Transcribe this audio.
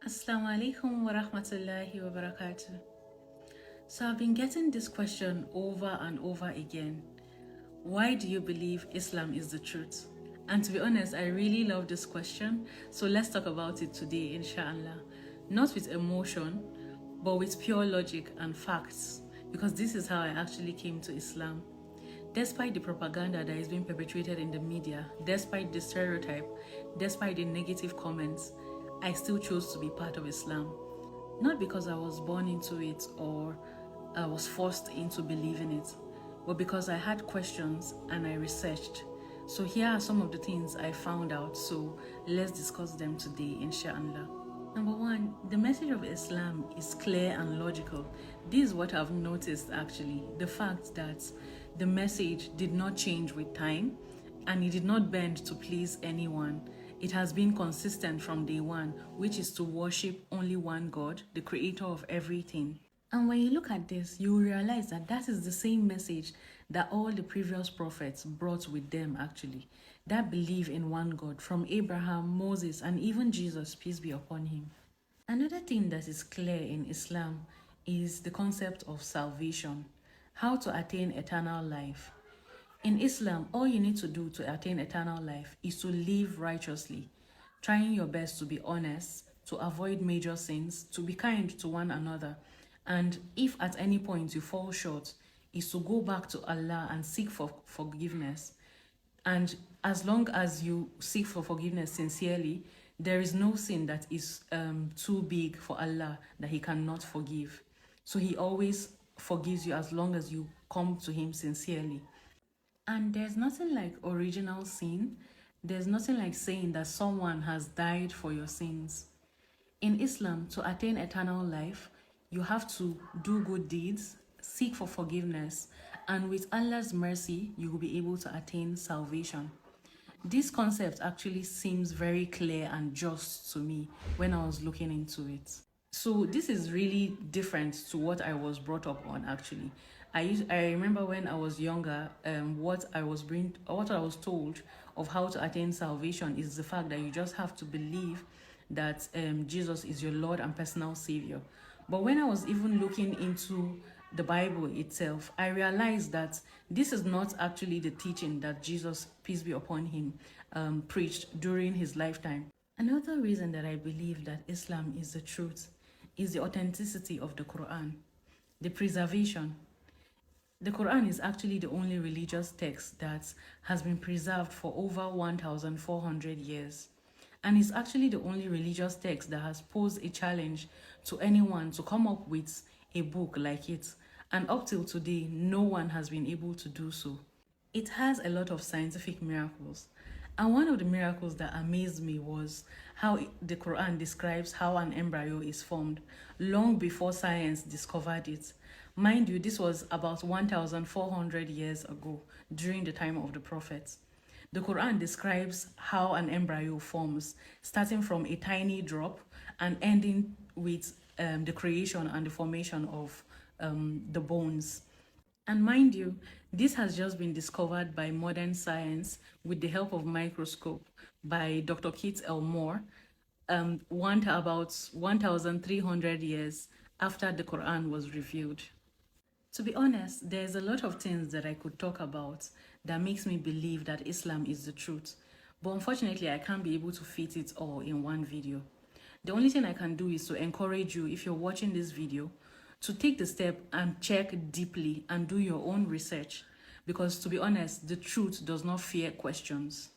Assalamu alaikum wa rahmatullahi wa barakatuh. So I've been getting this question over and over again. Why do you believe Islam is the truth? And to be honest, I really love this question. So let's talk about it today, inshallah. Not with emotion, but with pure logic and facts. Because this is how I actually came to Islam. Despite the propaganda that is being perpetrated in the media, despite the stereotype, despite the negative comments, I still chose to be part of Islam. Not because I was born into it or I was forced into believing it, but because I had questions and I researched. So here are some of the things I found out, so let's discuss them today, inshallah. Number one, the message of Islam is clear and logical. This is what I've noticed actually, the fact that the message did not change with time and it did not bend to please anyone. It has been consistent from day one, which is to worship only one God, the creator of everything. And when you look at this, you will realize that that is the same message that all the previous prophets brought with them actually. That belief in one God, from Abraham, Moses, and even Jesus, peace be upon him. Another thing that is clear in Islam is the concept of salvation, how to attain eternal life. In Islam, all you need to do to attain eternal life is to live righteously, trying your best to be honest, to avoid major sins, to be kind to one another, and if at any point you fall short, is to go back to Allah and seek for forgiveness. And as long as you seek for forgiveness sincerely, there is no sin that is too big for Allah that He cannot forgive. So He always forgives you as long as you come to Him sincerely. And there's nothing like original sin. There's nothing like saying that someone has died for your sins. In Islam, to attain eternal life, you have to do good deeds, seek for forgiveness, and with Allah's mercy, you will be able to attain salvation. This concept actually seems very clear and just to me when I was looking into it. So this is really different to what I was brought up on actually. I remember when I was younger, what I was told of how to attain salvation is the fact that you just have to believe that Jesus is your Lord and personal Savior. But when I was even looking into the Bible itself, I realized that this is not actually the teaching that Jesus, peace be upon him, preached during his lifetime. Another reason that I believe that Islam is the truth is the authenticity of the Quran, the preservation. The Quran is actually the only religious text that has been preserved for over 1,400 years. And it's actually the only religious text that has posed a challenge to anyone to come up with a book like it. And up till today, no one has been able to do so. It has a lot of scientific miracles. And one of the miracles that amazed me was how the Quran describes how an embryo is formed long before science discovered it. Mind you, this was about 1,400 years ago, during the time of the prophets. The Quran describes how an embryo forms, starting from a tiny drop and ending with the creation and the formation of the bones. And mind you, this has just been discovered by modern science with the help of microscope by Dr. Keith Elmore, about 1,300 years after the Quran was revealed. To be honest, there's a lot of things that I could talk about that makes me believe that Islam is the truth. But unfortunately, I can't be able to fit it all in one video. The only thing I can do is to encourage you, if you're watching this video, to take the step and check deeply and do your own research. Because to be honest, the truth does not fear questions.